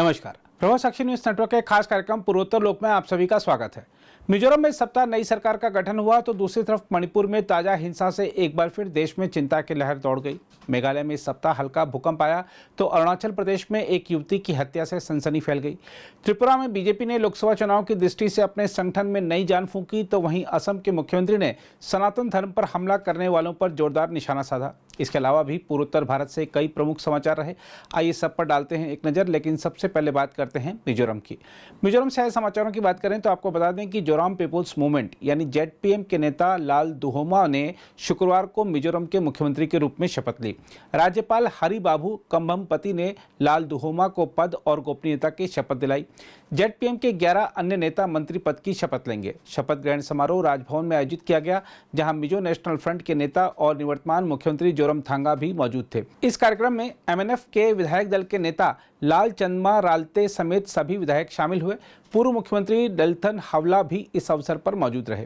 नमस्कार। प्रभाव साक्षी news network के खास कार्यक्रम पूर्वोत्तर लोक में आप सभी का स्वागत है। मिजोरम में इस सप्ताह नई सरकार का गठन हुआ तो दूसरी तरफ मणिपुर में ताजा हिंसा से एक बार फिर देश में चिंता की लहर दौड़ गई। मेघालय में इस सप्ताह हल्का भूकंप आया तो अरुणाचल प्रदेश में एक युवती की हत्या से सनसनी फैल गई। त्रिपुरा में बीजेपी ने लोकसभा चुनाव की दृष्टि से अपने संगठन में नई जान फूंकी तो वहीं असम के मुख्यमंत्री ने सनातन धर्म पर हमला करने वालों पर जोरदार निशाना साधा। इसके अलावा भी पूर्वोत्तर भारत से कई प्रमुख समाचार रहे। आइए सब पर डालते हैं एक नज़र, लेकिन सबसे पहले बात करते हैं मिजोरम की। मिजोरम से आए समाचारों की बात करें तो आपको बता दें कि जोराम पीपुल्स मूवमेंट यानी जेडपीएम के नेता लाल दुहोमा ने शुक्रवार को मिजोरम के मुख्यमंत्री के रूप में शपथ ली। राज्यपाल हरिबाबू कंभमपति ने लाल दुहोमा को पद और गोपनीयता की शपथ दिलाई। जेडपीएम के 11 अन्य नेता मंत्री पद की शपथ लेंगे। शपथ ग्रहण समारोह राजभवन में आयोजित किया गया, जहां मिजो नेशनल फ्रंट के नेता और निवर्तमान मुख्यमंत्री जोरमथांगा भी मौजूद थे। इस कार्यक्रम में एमएनएफ के विधायक दल के नेता लाल चंदमा रालते समेत सभी विधायक शामिल हुए। पूर्व मुख्यमंत्री दलथन हावला भी इस अवसर पर मौजूद रहे।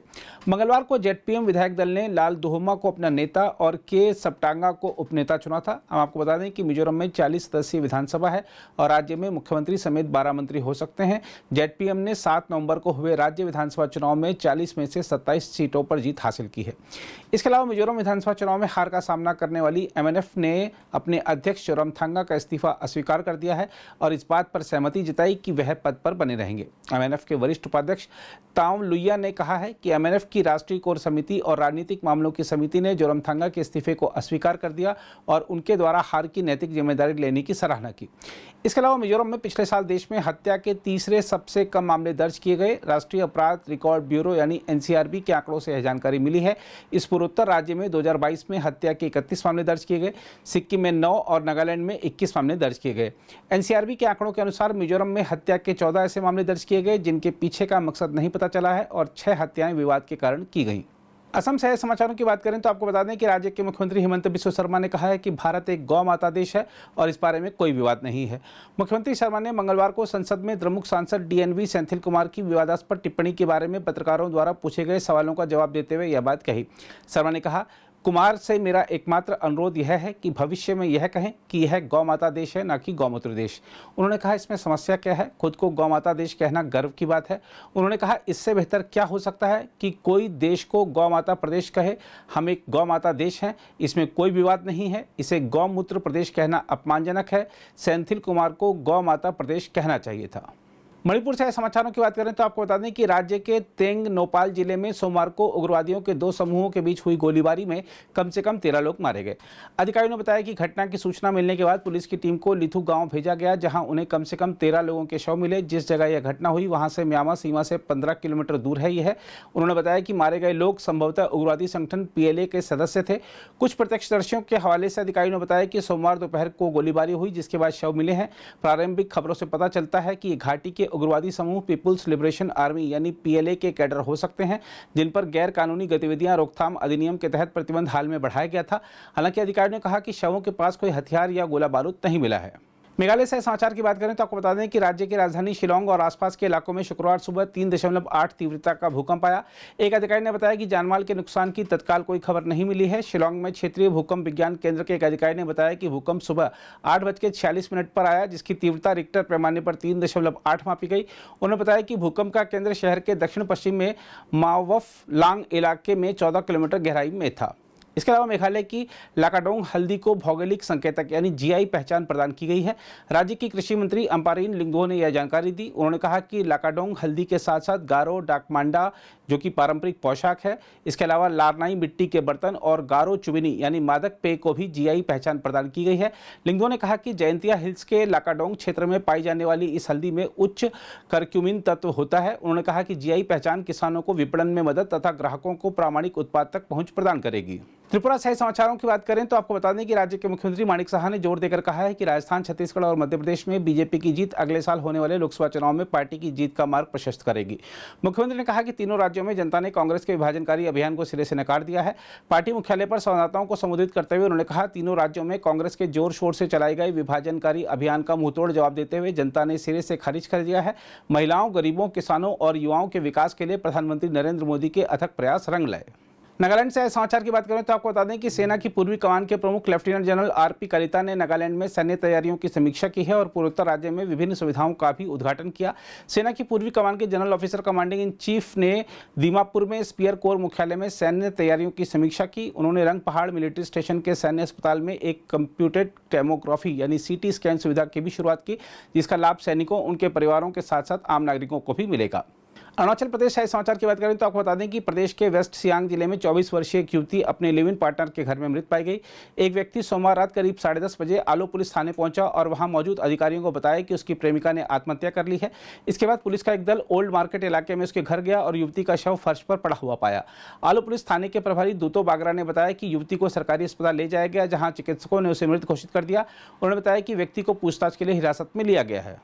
मंगलवार को जेडपीएम विधायक दल ने लाल दुहोमा को अपना नेता और के सप्टांगा को उपनेता चुना था। हम आपको बता दें कि मिजोरम में 40 सदस्यीय विधानसभा है और राज्य में मुख्यमंत्री समेत 12 मंत्री हो सकते हैं। जेडपीएम ने 7 नवंबर को हुए राज्य विधानसभा चुनाव में 40 में से 27 सीटों पर जीत हासिल की है। इसके अलावा मिजोरम विधानसभा चुनाव में हार का सामना करने वाली एमएनएफ ने अपने अध्यक्ष जोरमथांगा का इस्तीफा अस्वीकार कर दिया है और इस बात पर सहमति जताई कि वह पद पर बने रहेंगे। एमएनएफ के वरिष्ठ उपाध्यक्ष ताव लुइया ने कहा है कि एमएनएफ की राष्ट्रीय कोर समिति और राजनीतिक मामलों की समिति ने जोरमथांगा के इस्तीफे को अस्वीकार कर दिया और उनके द्वारा हार की नैतिक जिम्मेदारी लेने की सराहना की। इसके अलावा मिजोरम में पिछले साल देश में हत्या के तीसरे सबसे कम मामले दर्ज किए गए। राष्ट्रीय अपराध रिकॉर्ड ब्यूरो यानी एनसीआरबी के आंकड़ों से यह जानकारी मिली है। इस पूर्वोत्तर राज्य में 2022 में हत्या के 31 मामले दर्ज किए गए। सिक्किम में 9 और नागालैंड में 21 मामले दर्ज किए गए। एनसीआरबी के आंकड़ों के अनुसार मिजोरम में हत्या के 14 ऐसे मामले दर्ज किए गए जिनके पीछे का मकसद नहीं पता चला है और 6 हत्याएं विवाद के कारण की गईं। असम से समाचारों की बात करें तो आपको बता दें कि राज्य के मुख्यमंत्री हिमंत बिस्वा शर्मा ने कहा है कि भारत एक गौ माता देश है और इस बारे में कोई विवाद नहीं है। मुख्यमंत्री शर्मा ने मंगलवार को संसद में द्रमुक सांसद डीएनवी सेंथिल कुमार की विवादास्पद टिप्पणी के बारे में पत्रकारों द्वारा पूछे गए सवालों का जवाब देते हुए यह बात कही। शर्मा ने कहा, कुमार से मेरा एकमात्र अनुरोध यह है कि भविष्य में यह कहें कि यह गौ माता देश है, न कि गौमूत्र देश। उन्होंने कहा, इसमें समस्या क्या है? खुद को गौ माता देश कहना गर्व की बात है। उन्होंने कहा, इससे बेहतर क्या हो सकता है कि कोई देश को गौ माता प्रदेश कहे। हम एक गौ माता देश हैं, इसमें कोई विवाद नहीं है। इसे गौमूत्र प्रदेश कहना अपमानजनक है। सेंथिल कुमार को गौ माता प्रदेश कहना चाहिए था। मणिपुर से समाचारों की बात करें तो आपको बता दें कि राज्य के तेंग नोपाल जिले में सोमवार को उग्रवादियों के 2 समूहों के बीच हुई गोलीबारी में कम से कम 13 लोग मारे गए। अधिकारियों ने बताया कि घटना की सूचना मिलने के बाद पुलिस की टीम को लिथु गांव भेजा गया, जहां उन्हें कम से कम 13 लोगों के शव मिले। जिस जगह यह घटना हुई वहां से म्यांमार सीमा से 15 किलोमीटर दूर है यह। उन्होंने बताया कि मारे गए लोग संभवतः उग्रवादी संगठन पीएलए के सदस्य थे। कुछ प्रत्यक्षदर्शियों के हवाले से अधिकारियों ने बताया कि सोमवार दोपहर को गोलीबारी हुई, जिसके बाद शव मिले हैं। प्रारंभिक खबरों से पता चलता है कि घाटी के उग्रवादी समूह पीपुल्स लिबरेशन आर्मी यानी पीएलए के कैडर हो सकते हैं, जिन पर गैर कानूनी गतिविधियां रोकथाम अधिनियम के तहत प्रतिबंध हाल में बढ़ाया गया था। हालांकि अधिकारियों ने कहा कि शवों के पास कोई हथियार या गोला बारूद नहीं मिला है। मेघालय से समाचार की बात करें तो आपको बता दें कि राज्य की राजधानी शिलोंग और आसपास के इलाकों में शुक्रवार सुबह 3.8 तीव्रता का भूकंप आया। एक अधिकारी ने बताया कि जानमाल के नुकसान की तत्काल कोई खबर नहीं मिली है। शिलोंग में क्षेत्रीय भूकंप विज्ञान केंद्र के एक अधिकारी ने बताया कि भूकंप सुबह 8:46 पर आया, जिसकी तीव्रता रिक्टर पैमाने पर 3.8 मापी गई। उन्होंने बताया कि भूकंप का केंद्र शहर के दक्षिण पश्चिम में मावफ लांग इलाके में 14 किलोमीटर गहराई में था। इसके अलावा मेघालय की लाकाडोंग हल्दी को भौगोलिक संकेतक यानी जीआई पहचान प्रदान की गई है। राज्य की कृषि मंत्री अम्पारीन लिंगदो ने यह जानकारी दी। उन्होंने कहा कि लाकाडोंग हल्दी के साथ साथ गारो डाकमांडा, जो कि पारंपरिक पोशाक है, इसके अलावा लारनाई मिट्टी के बर्तन और गारो चुबिनी यानी मादक पेय को भी जीआई पहचान प्रदान की गई है। लिंगदो ने कहा कि जयंतिया हिल्स के लाकाडोंग क्षेत्र में पाई जाने वाली इस हल्दी में उच्च करक्यूमिन तत्व होता है। उन्होंने कहा कि जीआई पहचान किसानों को विपणन में मदद तथा ग्राहकों को प्रामाणिक उत्पाद तक पहुंच प्रदान करेगी। त्रिपुरा से समाचारों की बात करें तो आपको बता दें कि राज्य के मुख्यमंत्री माणिक साहा ने जोर देकर कहा है कि राजस्थान, छत्तीसगढ़ और मध्य प्रदेश में बीजेपी की जीत अगले साल होने वाले लोकसभा चुनाव में पार्टी की जीत का मार्ग प्रशस्त करेगी। मुख्यमंत्री ने कहा कि तीनों राज्यों में जनता ने कांग्रेस के विभाजनकारी अभियान को सिरे से नकार दिया है। पार्टी मुख्यालय पर संवाददाताओं को संबोधित करते हुए उन्होंने कहा, तीनों राज्यों में कांग्रेस के जोर शोर से चलाए गए विभाजनकारी अभियान का मुंहतोड़ जवाब देते हुए जनता ने सिरे से खारिज कर दिया है। महिलाओं, गरीबों, किसानों और युवाओं के विकास के लिए प्रधानमंत्री नरेंद्र मोदी के अथक प्रयास रंग लाए। नागालैंड से आए समाचार की बात करें तो आपको बता दें कि सेना की पूर्वी कमान के प्रमुख लेफ्टिनेंट जनरल आरपी कलिता ने नागालैंड में सैन्य तैयारियों की समीक्षा की है और पूर्वोत्तर राज्य में विभिन्न सुविधाओं का भी उद्घाटन किया। सेना की पूर्वी कमान के general officer commanding in chief ने दीमापुर में स्पीयर कोर मुख्यालय में सैन्य तैयारियों की समीक्षा की। उन्होंने रंग पहाड़ मिलिट्री स्टेशन के सैन्य अस्पताल में एक कंप्यूटेड टोमोग्राफी यानी CT स्कैन सुविधा की भी शुरुआत की, जिसका लाभ सैनिकों, उनके परिवारों के साथ साथ आम नागरिकों को भी मिलेगा। अरुणाचल प्रदेश से समाचार की बात करें तो आपको बता दें कि प्रदेश के वेस्ट सियांग जिले में 24 वर्षीय एक युवती अपने लिव इन पार्टनर के घर में मृत पाई गई। एक व्यक्ति सोमवार रात करीब 10:30 बजे आलो पुलिस थाने पहुंचा और वहां मौजूद अधिकारियों को बताया कि उसकी प्रेमिका ने आत्महत्या कर ली है। इसके बाद पुलिस का एक दल ओल्ड मार्केट इलाके में उसके घर गया और युवती का शव फर्श पर पड़ा हुआ पाया। आलो पुलिस थाने के प्रभारी दूतो बागरा ने बताया कि युवती को सरकारी अस्पताल ले जाया गया, जहाँ चिकित्सकों ने उसे मृत घोषित कर दिया। उन्होंने बताया कि व्यक्ति को पूछताछ के लिए हिरासत में लिया गया है।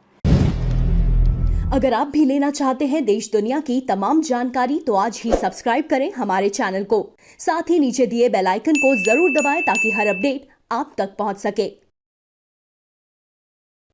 अगर आप भी लेना चाहते हैं देश दुनिया की तमाम जानकारी तो आज ही सब्सक्राइब करें हमारे चैनल को। साथ ही नीचे दिए बेल आइकन को जरूर दबाएं ताकि हर अपडेट आप तक पहुंच सके।